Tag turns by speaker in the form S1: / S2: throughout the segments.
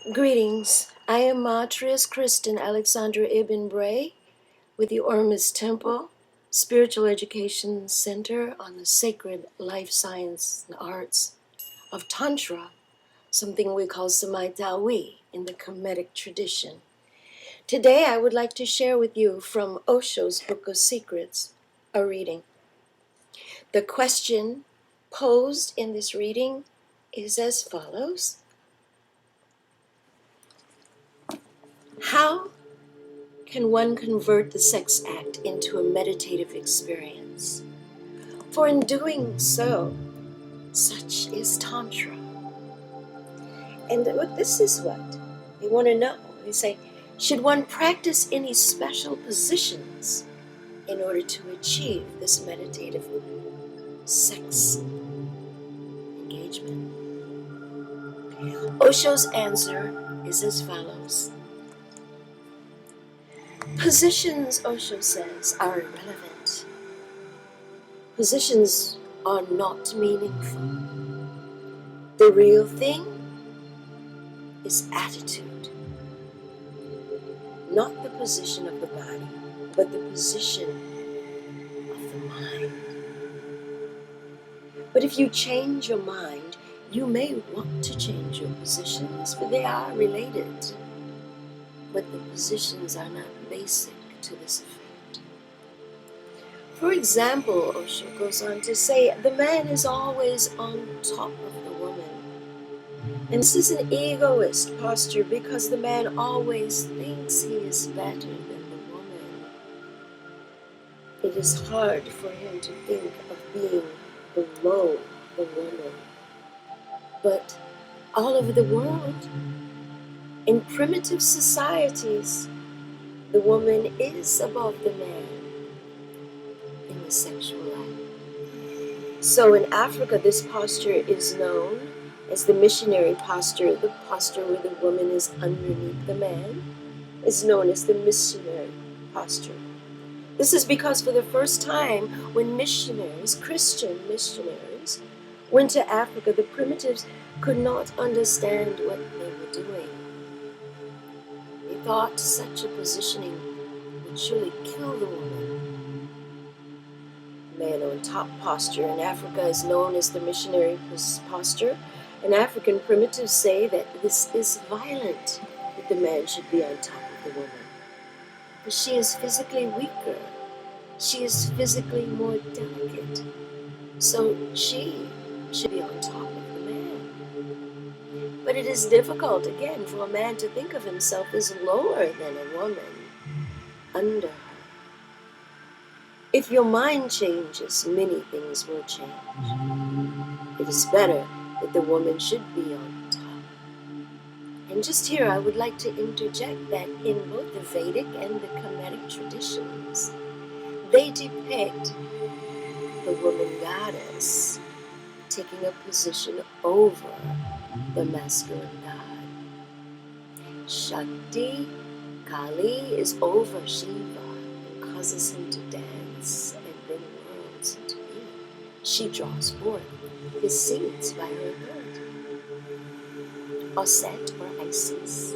S1: Greetings. I am Matreus KRSTN Alexandra Ibn Bray with the Ormus Temple Spiritual Education Center on the sacred life science and arts of Tantra, something we call Samaitawi in the Kemetic tradition. Today I would like to share with you from Osho's Book of Secrets, a reading. The question posed in this reading is as follows. How can one convert the sex act into a meditative experience? For in doing so, such is Tantra. And this is what they want to know. They say, should one practice any special positions in order to achieve this meditative sex engagement? Osho's answer is as follows. Positions, Osho says, are irrelevant. Positions are not meaningful. The real thing is attitude. Not the position of the body, but the position of the mind. But if you change your mind, you may want to change your positions, for they are related. But the positions are not basic to this effect. For example, Osho goes on to say, the man is always on top of the woman. And this is an egoist posture because the man always thinks he is better than the woman. It is hard for him to think of being below the woman. But all over the world, in primitive societies, the woman is above the man in the sexual act. So in Africa, this posture is known as the missionary posture. The posture where the woman is underneath the man is known as the missionary posture. This is because for the first time when missionaries, Christian missionaries, went to Africa, the primitives could not understand what they were doing. They thought such a positioning would surely kill the woman. Man on top posture in Africa is known as the missionary posture. And African primitives say that this is violent, that the man should be on top of the woman. But she is physically weaker. She is physically more delicate. So she should be on top of the man. But it is difficult, again, for a man to think of himself as lower than a woman, under her. If your mind changes, many things will change. It is better that the woman should be on top. And just here I would like to interject that in both the Vedic and the Kemetic traditions, they depict the woman goddess taking a position over the masculine god. Shakti, Kali, is over Shiva and causes him to dance and bring worlds into being. She draws forth his seeds by her birth. Osset, or Isis,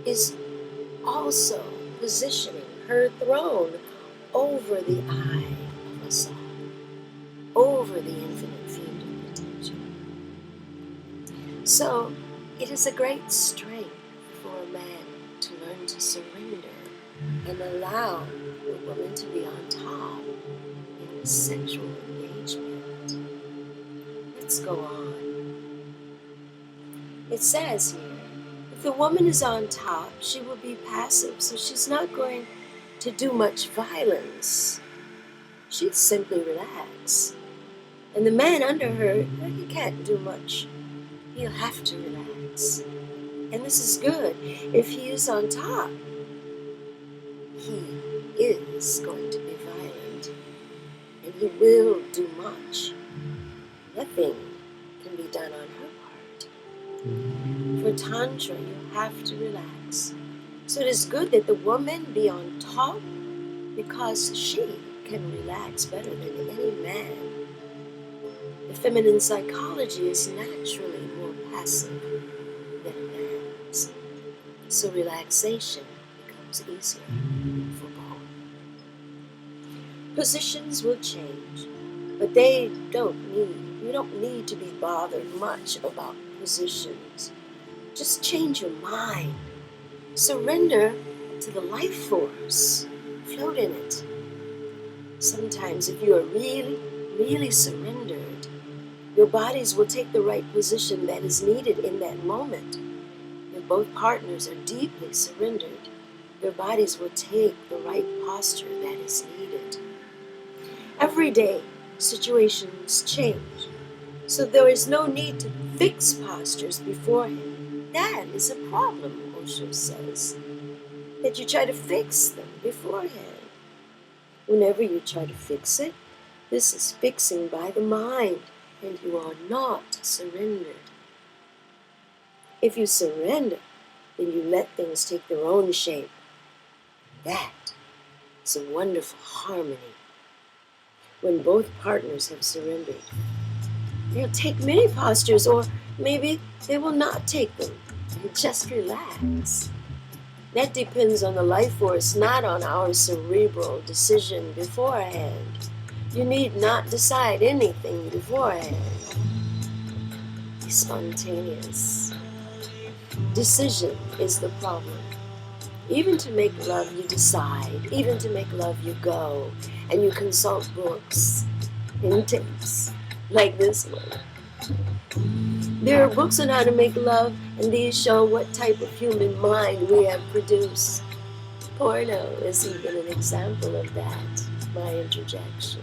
S1: is also positioning her throne over the eye of us all, over the infinite field of potential. So, it is a great strength for a man to learn to surrender and allow the woman to be on top in the sexual engagement. Let's go on. It says here, if the woman is on top, she will be passive, so she's not going to do much violence. She'd simply relax. And the man under her, he can't do much. He'll have to relax. And this is good. If he is on top, he is going to be violent. And he will do much. Nothing can be done on her part. For Tantra, you have to relax. So it is good that the woman be on top because she can relax better than any man. The feminine psychology is naturally more passive than a man's. So relaxation becomes easier for both. Positions will change, but you don't need to be bothered much about positions. Just change your mind. Surrender to the life force. Float in it. Sometimes if you are really, really surrendered, your bodies will take the right position that is needed in that moment. If both partners are deeply surrendered, their bodies will take the right posture that is needed. Every day, situations change, so there is no need to fix postures beforehand. That is a problem, Osho says, that you try to fix them beforehand. Whenever you try to fix it, this is fixing by the mind, and you are not surrendered. If you surrender, then you let things take their own shape. That is a wonderful harmony. When both partners have surrendered, they'll take many postures, or maybe they will not take them. Just relax. That depends on the life force, not on our cerebral decision beforehand. You need not decide anything beforehand. Be spontaneous. Decision is the problem. Even to make love, you decide. Even to make love, you go. And you consult books and tapes like this one. There are books on how to make love, and these show what type of human mind we have produced. Porno is even an example of that, my interjection.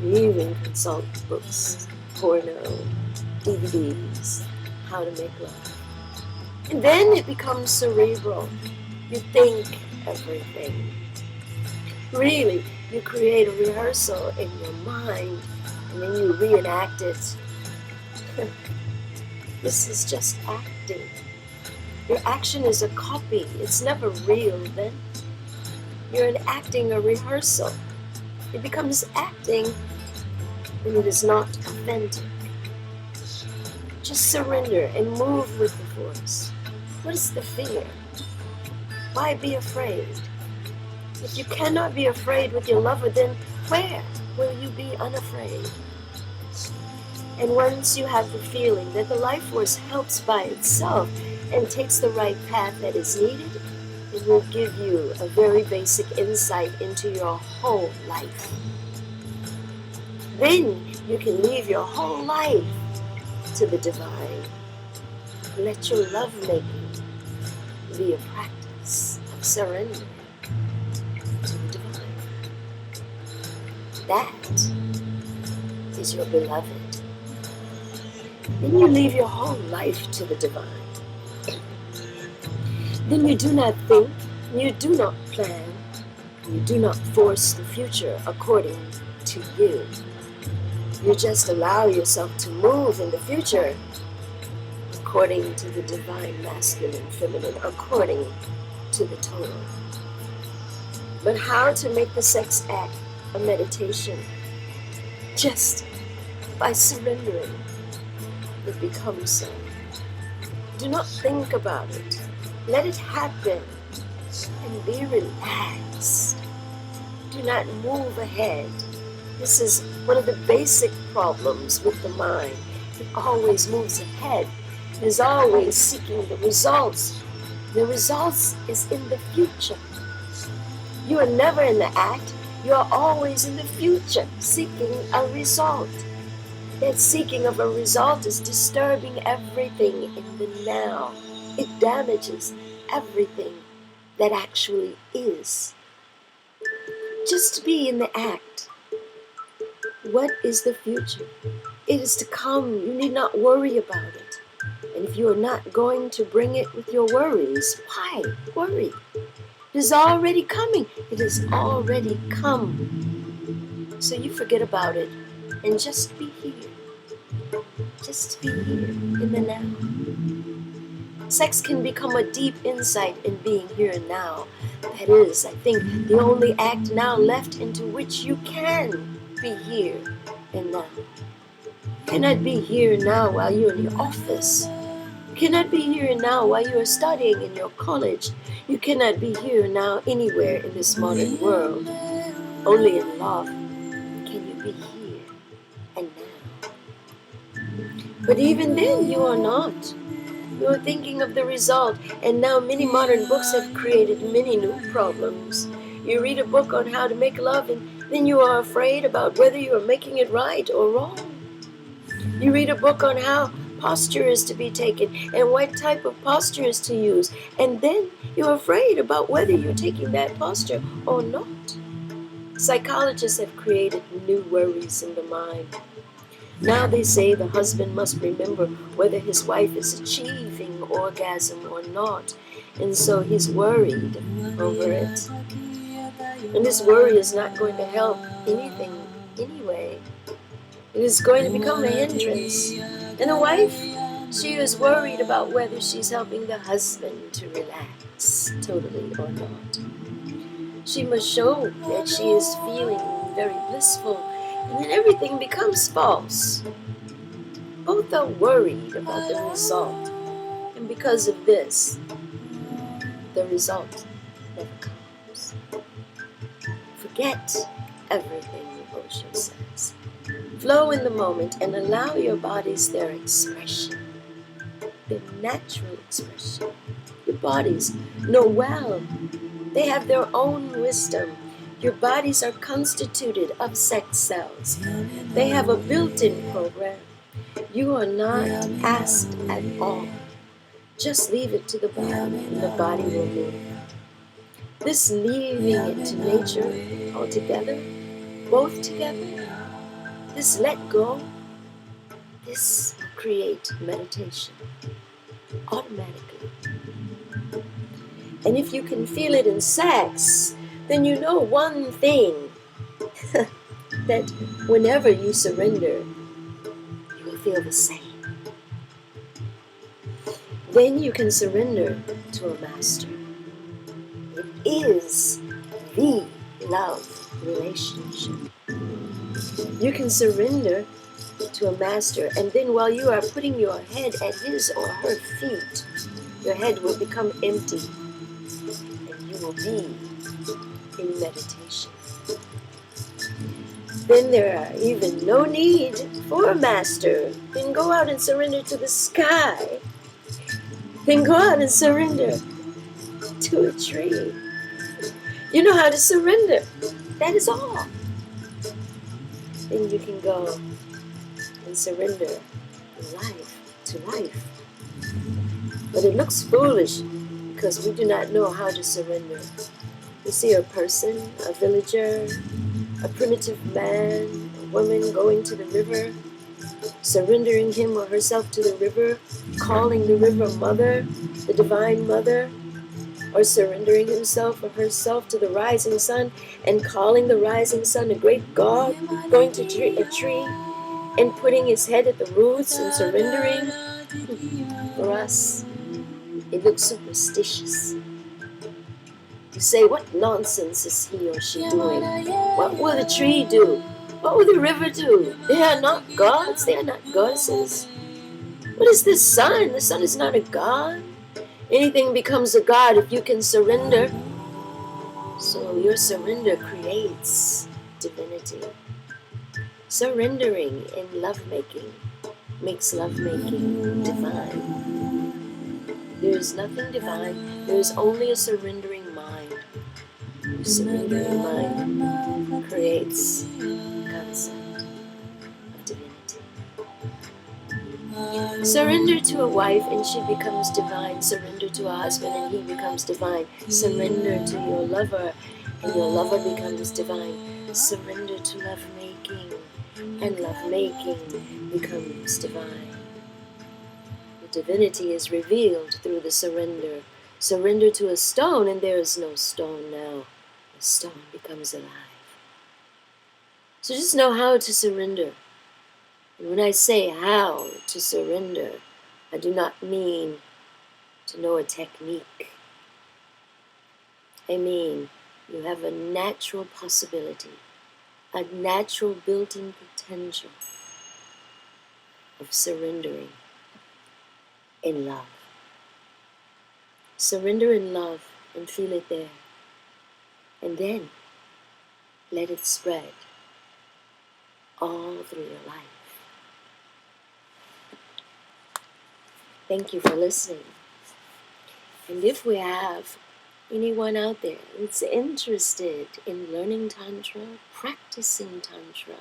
S1: You even consult books, porno, DVDs, how to make love. And then it becomes cerebral. You think everything. Really, you create a rehearsal in your mind, and then you reenact it. This is just acting. Your action is a copy. It's never real then. You're enacting a rehearsal. It becomes acting when it is not authentic. Just surrender and move with the force. What is the fear? Why be afraid? If you cannot be afraid with your lover, then where will you be unafraid? And once you have the feeling that the life force helps by itself and takes the right path that is needed, it will give you a very basic insight into your whole life. Then you can leave your whole life to the divine. Let your lovemaking be a practice of surrender to the divine. That is your beloved. Then you leave your whole life to the divine. Then you do not think, you do not plan, you do not force the future according to you. You just allow yourself to move in the future according to the divine masculine, feminine, according to the total. But how to make the sex act a meditation? Just by surrendering. It becomes so. Do not think about it. Let it happen and be relaxed. Do not move ahead. This is one of the basic problems with the mind. It always moves ahead. It is always seeking the results. The results is in the future. You are never in the act. You are always in the future, seeking a result. That seeking of a result is disturbing everything in the now. It damages everything that actually is. Just be in the act. What is the future? It is to come. You need not worry about it. And if you are not going to bring it with your worries, why worry? It is already coming. It has already come. So you forget about it and just be here. Just be here in the now. Sex can become a deep insight in being here and now. That is, I think, the only act now left into which you can be here and now. You cannot be here now while you're in your office. cannot be here and now while you are studying in your college. You cannot be here and now anywhere in this modern world. Only in love can you be here and now. But even then, you are not. You are thinking of the result, and now many modern books have created many new problems. You read a book on how to make love, and then you are afraid about whether you are making it right or wrong. You read a book on how posture is to be taken and what type of posture is to use, and then you're afraid about whether you're taking that posture or not. Psychologists have created new worries in the mind. Now they say the husband must remember whether his wife is achieving orgasm or not, and so he's worried over it. And this worry is not going to help anything anyway. It is going to become a hindrance. And the wife, she is worried about whether she's helping the husband to relax totally or not. She must show that she is feeling very blissful, and then everything becomes false. Both are worried about the result, and because of this, the result never comes. Forget everything, Osho says. Flow in the moment and allow your bodies their expression, their natural expression. Your bodies know well. They have their own wisdom. Your bodies are constituted of sex cells. They have a built-in program. You are not asked at all. Just leave it to the body, and the body will move. This leaving it to nature altogether, both together, this let go, this will create meditation automatically. And if you can feel it in sex, then you know one thing, that whenever you surrender, you will feel the same. Then you can surrender to a master. It is the love relationship. You can surrender to a master, and then while you are putting your head at his or her feet, your head will become empty, and you will be in meditation. Then there are even no need for a master. Then go out and surrender to the sky. Then go out and surrender to a tree. You know how to surrender. That is all. Then you can go and surrender life to life. But it looks foolish because we do not know how to surrender. You see a person, a villager, a primitive man, a woman going to the river, surrendering him or herself to the river, calling the river mother, the divine mother, or surrendering himself or herself to the rising sun and calling the rising sun a great god, going to a tree and putting his head at the roots and surrendering. For us, it looks superstitious. You say, what nonsense is he or she doing? What will the tree do? What will the river do? They are not gods. They are not goddesses. What is the sun? The sun is not a god. Anything becomes a god if you can surrender. So your surrender creates divinity. Surrendering in lovemaking makes lovemaking divine. There is nothing divine. There is only a surrendering mind. Your surrendering mind creates the concept of divinity. Surrender to a wife and she becomes divine. Surrender to a husband and he becomes divine. Surrender to your lover and your lover becomes divine. Surrender to lovemaking and lovemaking becomes divine. The divinity is revealed through the surrender. Surrender to a stone and there is no stone now. The stone becomes alive. So just know how to surrender. And when I say how to surrender, I do not mean to know a technique. I mean, you have a natural possibility, a natural built-in potential of surrendering. in love. Surrender in love and feel it there. And then let it spread all through your life. Thank you for listening. And if we have anyone out there who's interested in learning Tantra, practicing Tantra,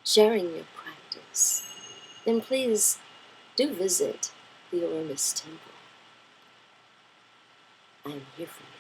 S1: sharing your practice, then please do visit the Awareness Temple. I am here for you.